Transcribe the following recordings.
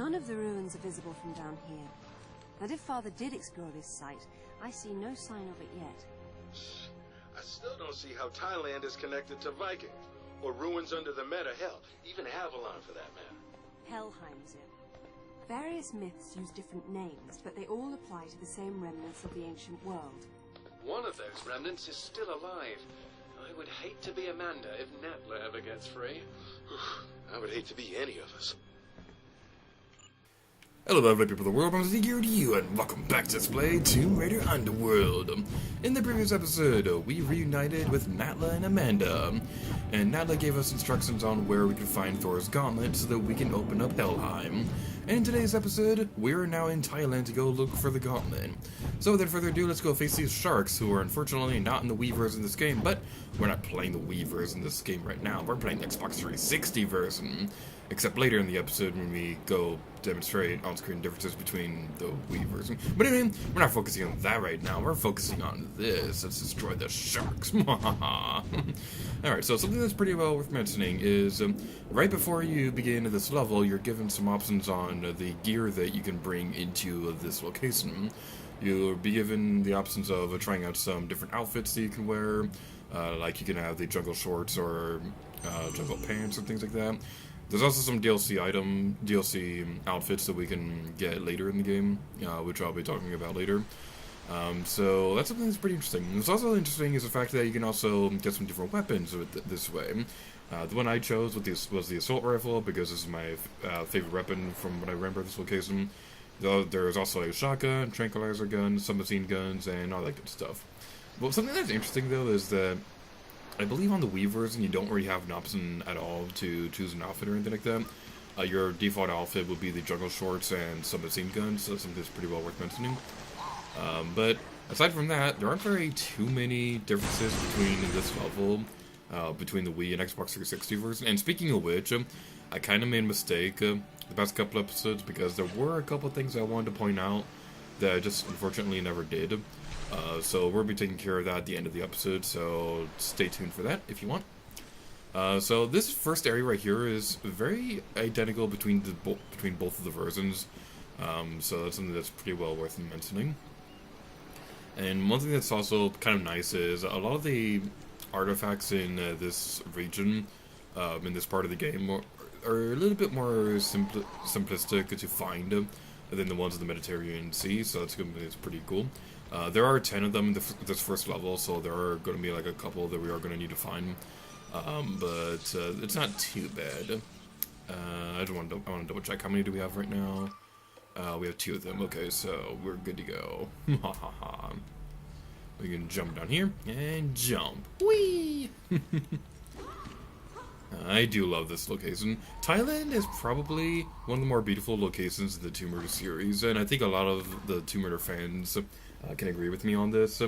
None of the ruins are visible from down here. And if Father did explore this site, I see no sign of it yet. I still don't see how Thailand is connected to Vikings, or ruins under the Meta, hell, even Avalon for that matter. Helheim's it. Various myths use different names, but they all apply to the same remnants of the ancient world. One of those remnants is still alive. I would hate to be Amanda if Natla ever gets free. I would hate to be any of us. Hello lovely people of the world, I'm here to you, and welcome back to Let's Play Tomb Raider Underworld. In the previous episode, we reunited with Natla and Amanda, and Natla gave us instructions on where we can find Thor's gauntlet so that we can open up Helheim. And in today's episode, we are now in Thailand to go look for the gauntlet. So without further ado, let's go face these sharks, who are unfortunately not in the Weavers in this game, but we're not playing the Weavers in this game right now, we're playing the Xbox 360 version. Except later in the episode when we go demonstrate on-screen differences between the Weavers. But anyway, we're not focusing on that right now. We're focusing on this. Let's destroy the sharks. Alright, so something that's pretty well worth mentioning is right before you begin this level, you're given some options on the gear that you can bring into this location. You'll be given the options of trying out some different outfits that you can wear. Like you can have the jungle shorts or jungle pants and things like that. There's also some DLC outfits that we can get later in the game, which I'll be talking about later. So that's something that's pretty interesting. What's also interesting is the fact that you can also get some different weapons with this way. The one I chose was the assault rifle because this is my favorite weapon from what I remember of this location. There's also a shotgun, tranquilizer gun, some machine guns, and all that good stuff. But something that's interesting though is that I believe on the Weavers, you don't really have an option at all to choose an outfit or anything like that. Your default outfit would be the jungle shorts and some machine guns, so something that's pretty well worth mentioning. But aside from that, there aren't very too many differences between this level, between the Wii and Xbox 360 version. And speaking of which, I kind of made a mistake the past couple episodes because there were a couple things I wanted to point out that I just unfortunately never did. So we'll be taking care of that at the end of the episode, so stay tuned for that if you want. So this first area right here is very identical between both of the versions, so that's something that's pretty well worth mentioning. And one thing that's also kind of nice is a lot of the artifacts in this region, in this part of the game, are a little bit more simplistic to find than the ones in the Mediterranean Sea, so it's pretty cool. There are 10 of them in this first level, so there are going to be like a couple that we are going to need to find, but it's not too bad. I want to double check how many do we have right now. We have 2 of them. Okay, so we're good to go. We can jump down here and jump. Whee! I do love this location. Thailand is probably one of the more beautiful locations in the Tomb Raider series, and I think a lot of the Tomb Raider fans can agree with me on this,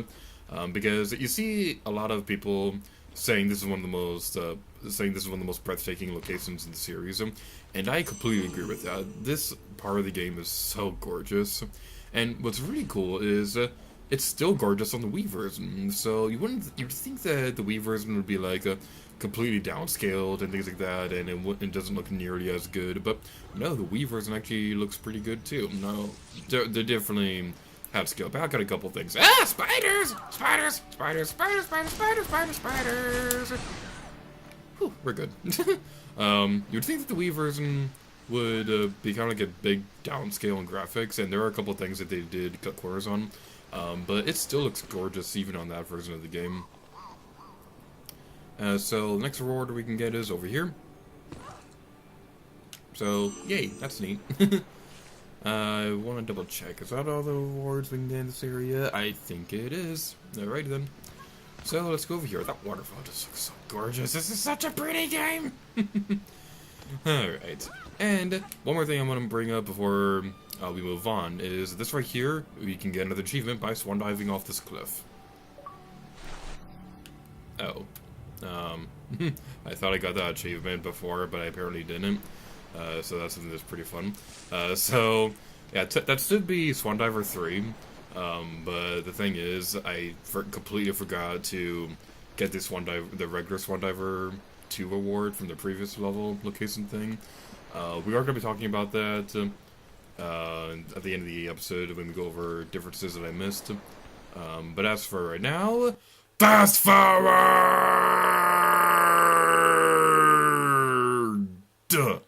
because you see a lot of people saying this is one of the most breathtaking locations in the series, and I completely agree with that. This part of the game is so gorgeous, and what's really cool is it's still gorgeous on the Wii version. So you'd think that the Wii version would be like completely downscaled and things like that, and it doesn't look nearly as good. But no, the Wii version actually looks pretty good too. No, they definitely have skill. But I got a couple things. Ah, spiders! Spiders! Spiders! Spiders! Spiders! Spiders! Spiders! Spiders! Whew, we're good. You'd think that the Wii version would be kind of like a big downscale in graphics, and there are a couple things that they did cut corners on. But it still looks gorgeous even on that version of the game. So the next reward we can get is over here. So, yay, that's neat. I want to double check. Is that all the rewards we can get in this area? I think it is. Alrighty then. So let's go over here. That waterfall just looks so gorgeous. This is such a pretty game! Alright. And one more thing I want to bring up before we move on is this right here. We can get another achievement by swan diving off this cliff. Oh. I thought I got that achievement before, but I apparently didn't. So that's something that's pretty fun. So, yeah, that should be Swan Diver 3. But the thing is, I completely forgot to get this the regular Swan Diver 2 award from the previous level location thing. We are going to be talking about that at the end of the episode when we go over differences that I missed. But as for right now, fast forward! Duh.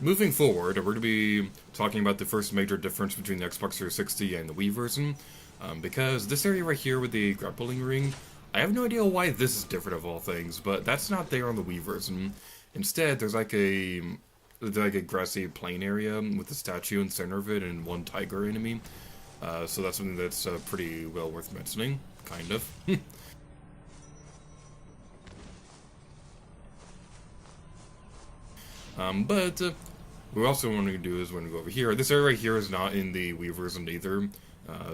Moving forward, we're going to be talking about the first major difference between the Xbox 360 and the Wii version, because this area right here with the grappling ring, I have no idea why this is different of all things, but that's not there on the Wii version. Instead, there's like a grassy plain area with a statue in the center of it and one tiger enemy, so that's something that's pretty well worth mentioning, kind of. But what we also want to do is when we go over here, this area right here is not in the Wii version either,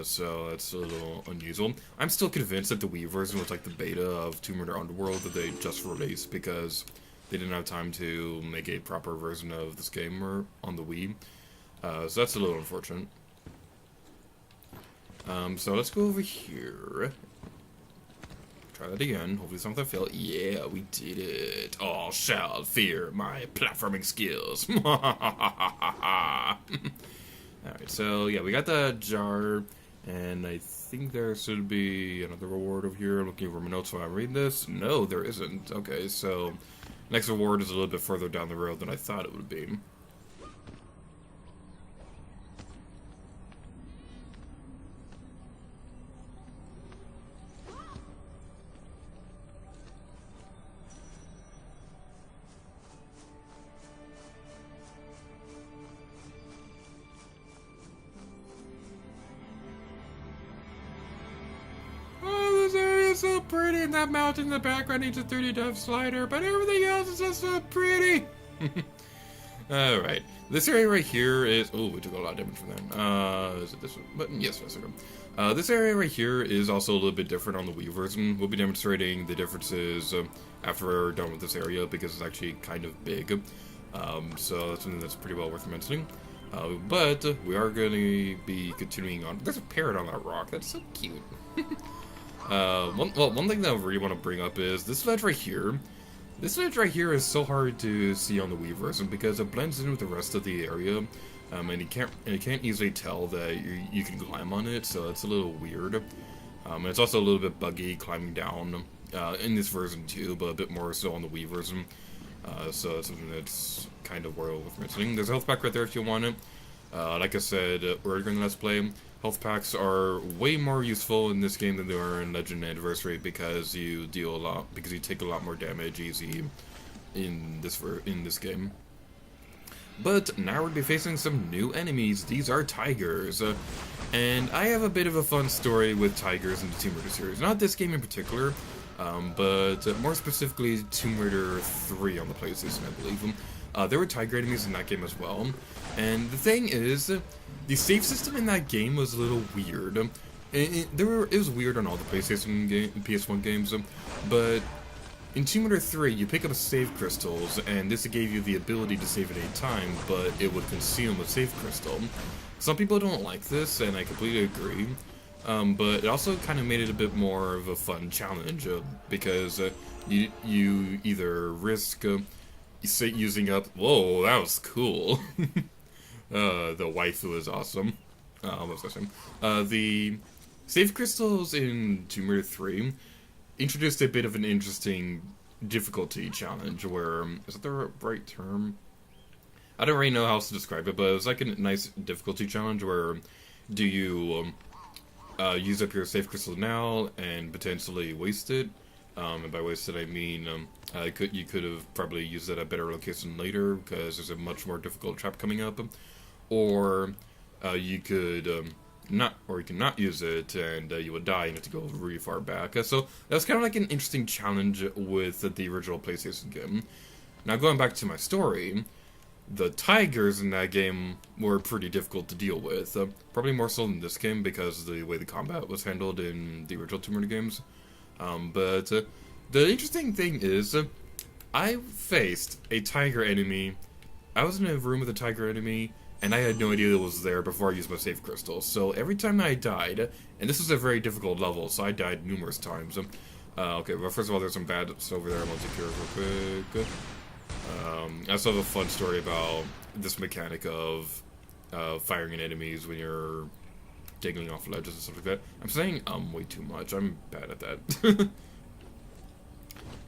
so that's a little unusual. I'm still convinced that the Wii version was like the beta of Tomb Raider Underworld that they just released because they didn't have time to make a proper version of this game on the Wii, so that's a little unfortunate. So let's go over here. Try that again. Hopefully something failed. Yeah, we did it. All shall fear my platforming skills. Alright, so yeah, we got the jar, and I think there should be another reward over here. I'm looking over my notes while I'm reading this. No, there isn't. Okay, so next reward is a little bit further down the road than I thought it would be. So pretty, and that mountain in the background needs a 3D depth slider, but everything else is just so pretty. Alright, this area right here is... Oh, we took a lot of damage from that. Is it this one? But yes, yes, okay. This area right here is also a little bit different on the Wii version. We'll be demonstrating the differences after we're done with this area because it's actually kind of big. So that's something that's pretty well worth mentioning. But we are going to be continuing on. There's a parrot on that rock. That's so cute. One thing that I really want to bring up is this ledge right here. This ledge right here is so hard to see on the Wii version because it blends in with the rest of the area, and you can't easily tell that you can climb on it, so it's a little weird. And it's also a little bit buggy climbing down in this version too, but a bit more so on the Wii version. So it's something that's kind of worth mentioning. There's a health pack right there if you want it. Like I said earlier in the Let's Play, health packs are way more useful in this game than they are in Legend and Anniversary because you take a lot more damage easy in this game. But now we'll be facing some new enemies. These are tigers, and I have a bit of a fun story with tigers in the Tomb Raider series. Not this game in particular, but more specifically Tomb Raider 3 on the PlayStation, I believe. There were tiger enemies in that game as well, and the thing is, the save system in that game was a little weird. It was weird on all the PS1 games, but in Tomb Raider 3, you pick up save crystals, and this gave you the ability to save at any time, but it would consume a save crystal. Some people don't like this, and I completely agree, but it also kind of made it a bit more of a fun challenge, because you either risk using up... Whoa, that was cool. The waifu is awesome. The save crystals in Tomb Raider 3 introduced a bit of an interesting difficulty challenge where... Is that the right term? I don't really know how else to describe it, but it was like a nice difficulty challenge where do you use up your save crystal now and potentially waste it? And by waste it I mean you could have probably used it at a better location later because there's a much more difficult trap coming up, or you could not use it and you would die and have to go really far back. So that's kind of like an interesting challenge with the original PlayStation game. Now going back to my story, the tigers in that game were pretty difficult to deal with, probably more so in this game because of the way the combat was handled in the original Tomb Raider games. But the interesting thing is, I faced a tiger enemy. I was in a room with a tiger enemy, and I had no idea it was there before I used my save crystal. So every time I died, and this is a very difficult level, so I died numerous times. Okay, well, first of all, there's some bad stuff over there I want to take care of real quick. I also have a fun story about this mechanic of firing at enemies when you're digging off ledges and stuff like that. I'm saying way too much. I'm bad at that.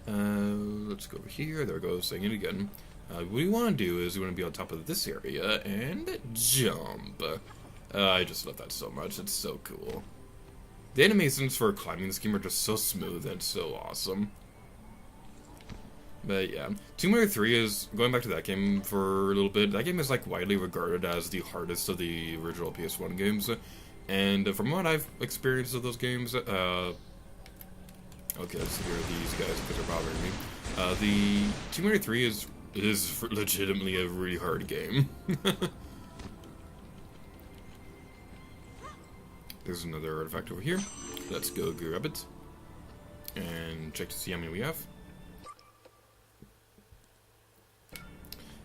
Let's go over here. There we go, saying it again. What we want to do is we want to be on top of this area and jump. I just love that so much. It's so cool. The animations for climbing this game are just so smooth and so awesome. But yeah, Tomb Raider 3 is, going back to that game for a little bit, that game is like widely regarded as the hardest of the original PS1 games. And from what I've experienced of those games, okay, let's see here, these guys, because they're bothering me. The Tomb Raider 3 is legitimately a really hard game. There's another artifact over here. Let's go grab it. And check to see how many we have.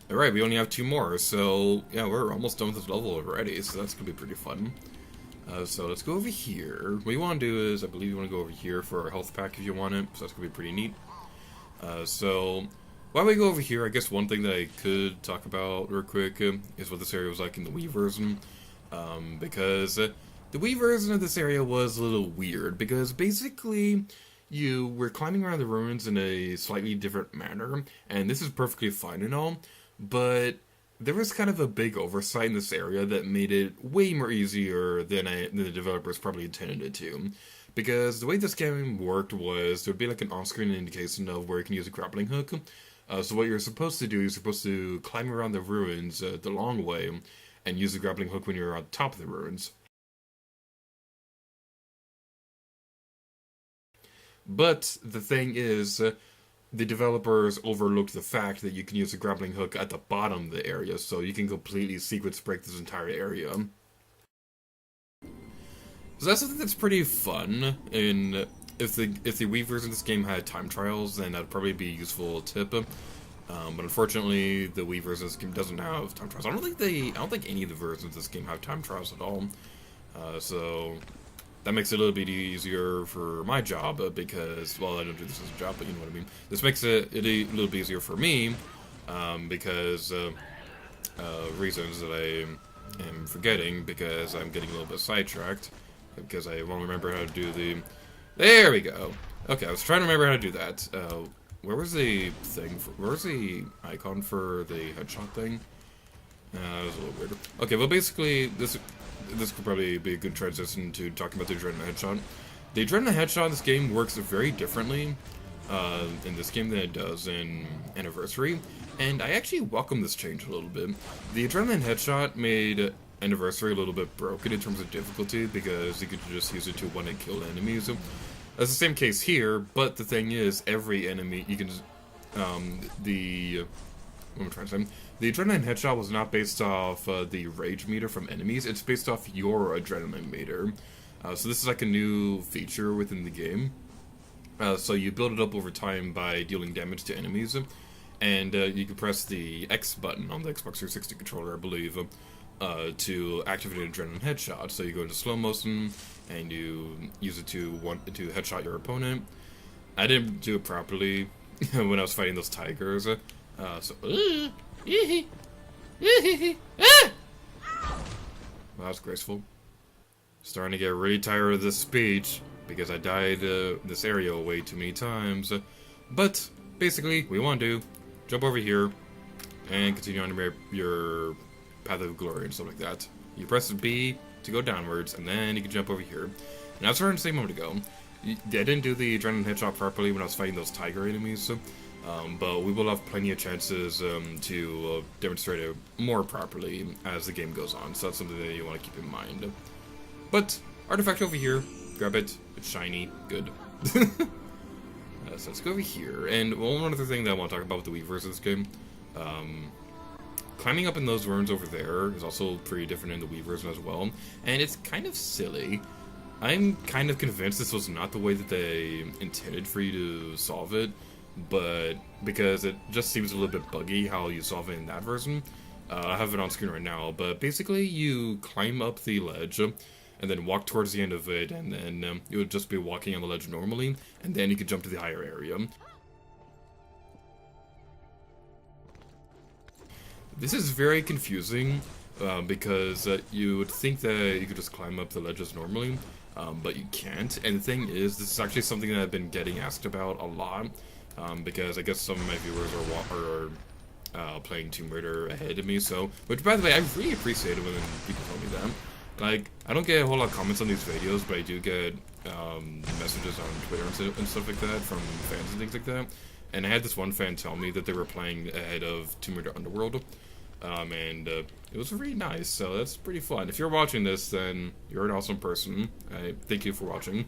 Alright, we only have 2 more, so yeah, we're almost done with this level already, so that's gonna be pretty fun. So let's go over here. What you want to do is, I believe you want to go over here for our health pack if you want it, so that's gonna be pretty neat. So while we go over here, I guess one thing that I could talk about real quick is what this area was like in the Wii version. Because the Wii version of this area was a little weird, because basically you were climbing around the ruins in a slightly different manner, and this is perfectly fine and all, but there was kind of a big oversight in this area that made it way more easier than the developers probably intended it to. Because the way this game worked was, there would be like an on-screen indication of where you can use a grappling hook. So what you're supposed to do, you're supposed to climb around the ruins the long way, and use the grappling hook when you're on top of the ruins. But the thing is, the developers overlooked the fact that you can use a grappling hook at the bottom of the area, so you can completely sequence break this entire area. So that's something that's pretty fun, and if the Wii version of this game had time trials, then that'd probably be a useful tip. But unfortunately, the Wii version of this game doesn't have time trials. I don't think any of the versions of this game have time trials at all. So that makes it a little bit easier for my job, because, well, I don't do this as a job, but you know what I mean. This makes it a little bit easier for me, because reasons that I am forgetting, because I'm getting a little bit sidetracked, because I won't remember how to do the... There we go! Okay, I was trying to remember how to do that. Where was the thing? Where was the icon for the headshot thing? That was a little weird. Okay, well, basically, this could probably be a good transition to talking about the Adrenaline Headshot. The Adrenaline Headshot in this game works very differently in this game than it does in Anniversary, and I actually welcome this change a little bit. The Adrenaline Headshot made Anniversary a little bit broken in terms of difficulty, because you could just use it to one-hit kill enemies. That's the same case here, but the thing is, every enemy, you can what am I trying to say? The Adrenaline Headshot was not based off the rage meter from enemies, it's based off your adrenaline meter. So this is like a new feature within the game. So you build it up over time by dealing damage to enemies, and you can press the X button on the Xbox 360 controller, I believe, to activate an Adrenaline Headshot. So you go into slow motion, and you use it to headshot your opponent. I didn't do it properly when I was fighting those tigers. Well, that's graceful. Starting to get really tired of this speech, because I died this area way too many times. But, basically, what you want to do, jump over here, and continue on your path of glory and stuff like that. You press B to go downwards, and then you can jump over here. And I was trying to say a moment ago, I didn't do the Adrenaline Headshot properly when I was fighting those tiger enemies, but we will have plenty of chances to demonstrate it more properly as the game goes on, so that's something that you want to keep in mind. But, artifact over here, grab it, it's shiny, good. So let's go over here, and one other thing that I want to talk about with the Wii version of this game, climbing up in those ruins over there is also pretty different in the Wii version as well, and it's kind of silly. I'm kind of convinced this was not the way that they intended for you to solve it, but because it just seems a little bit buggy how you solve it in that version. I have it on screen right now, but basically you climb up the ledge, and then walk towards the end of it, and then you would just be walking on the ledge normally, and then you could jump to the higher area. This is very confusing, because you would think that you could just climb up the ledges normally, but you can't. And the thing is, this is actually something that I've been getting asked about a lot, because I guess some of my viewers are playing Tomb Raider ahead of me, so, which by the way, I really appreciate it when people tell me that. Like, I don't get a whole lot of comments on these videos, but I do get messages on Twitter and stuff like that from fans and things like that. And I had this one fan tell me that they were playing ahead of Tomb Raider Underworld, and it was really nice, so that's pretty fun. If you're watching this, then you're an awesome person. I thank you for watching.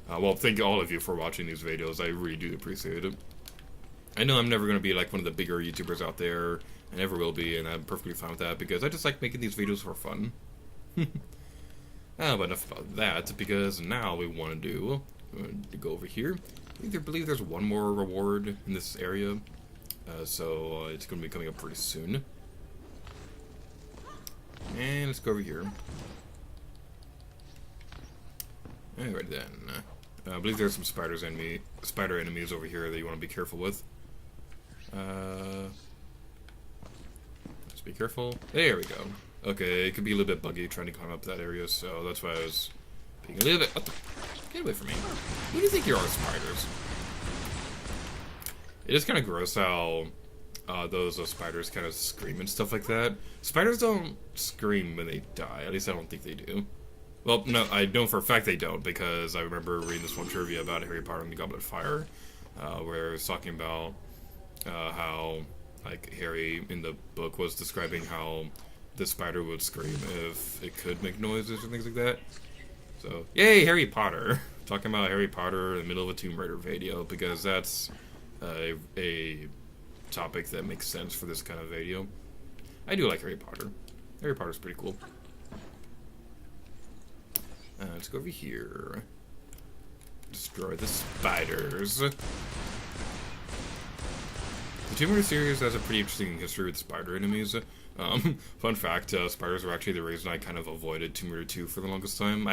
Well, thank all of you for watching these videos. I really do appreciate it. I know I'm never going to be like one of the bigger YouTubers out there. I never will be, and I'm perfectly fine with that, because I just like making these videos for fun. But enough about that, because now we want to go over here. I believe there's one more reward in this area, so it's going to be coming up pretty soon. And let's go over here. Alright then. I believe there's some spider enemies over here that you want to be careful with. Let's be careful. There we go. Okay, it could be a little bit buggy trying to climb up that area, so that's why I was being a little bit... Get away from me. Who do you think you are, spiders? It is kind of gross how those spiders kind of scream and stuff like that. Spiders don't scream when they die. At least I don't think they do. Well, no, I know for a fact they don't, because I remember reading this one trivia about Harry Potter and the Goblet of Fire, where it was talking about how, like, Harry in the book was describing how the spider would scream if it could make noises or things like that. So, yay, Harry Potter! Talking about Harry Potter in the middle of a Tomb Raider video, because that's a topic that makes sense for this kind of video. I do like Harry Potter. Harry Potter's pretty cool. Let's go over here. Destroy the spiders. The Tomb Raider series has a pretty interesting history with spider enemies. Fun fact, spiders were actually the reason I kind of avoided Tomb Raider 2 for the longest time.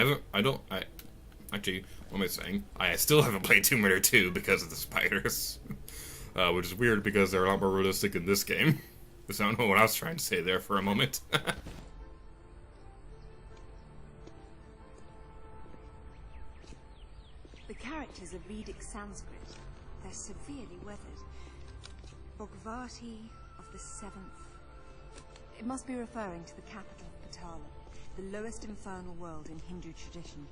Actually, what am I saying? I still haven't played Tomb Raider 2 because of the spiders. Which is weird because they're a lot more realistic in this game. So I don't know what I was trying to say there for a moment. The characters are Vedic Sanskrit. They're severely weathered. Bhagavati of the 7th. It must be referring to the capital of Patala, the lowest infernal world in Hindu tradition.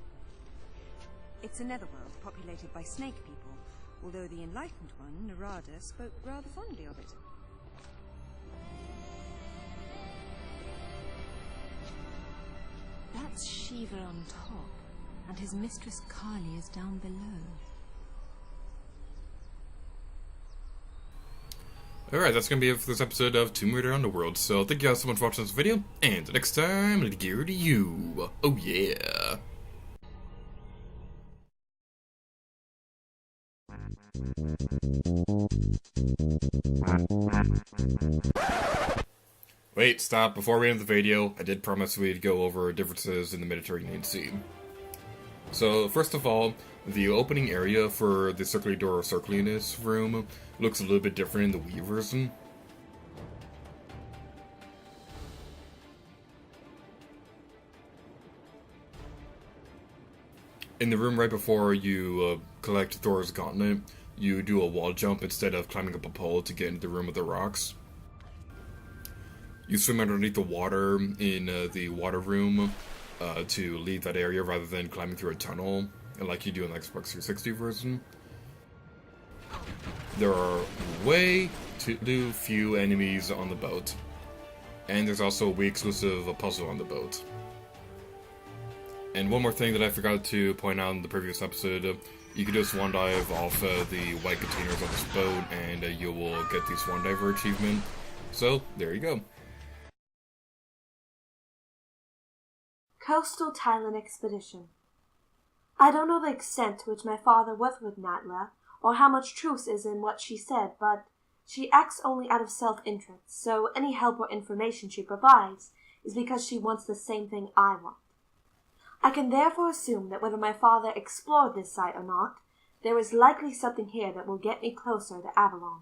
It's a netherworld populated by snake people, although the enlightened one, Narada, spoke rather fondly of it. That's Shiva on top, and his mistress Kali is down below. Alright, that's gonna be it for this episode of Tomb Raider Underworld. So thank you guys so much for watching this video, and until next time, let it gear to you. Oh yeah. Wait, stop. Before we end the video, I did promise we'd go over differences in the Mediterranean Sea. So, first of all, the opening area for the circly door or circliness room looks a little bit different in the Wii version. In the room right before you collect Thor's Gauntlet, you do a wall jump instead of climbing up a pole to get into the room with the rocks. You swim underneath the water in the water room to leave that area rather than climbing through a tunnel like you do in the Xbox 360 version. There are way too few enemies on the boat. And there's also a Wii exclusive puzzle on the boat. And one more thing that I forgot to point out in the previous episode, you can do a swan dive off the white containers on this boat, and you will get the swan diver achievement. So, there you go. Coastal Thailand Expedition. I don't know the extent to which my father was with Natla, or how much truth is in what she said, but She acts only out of self-interest, so any help or information she provides is because she wants the same thing I want. I can therefore assume that whether my father explored this site or not, there is likely something here that will get me closer to Avalon.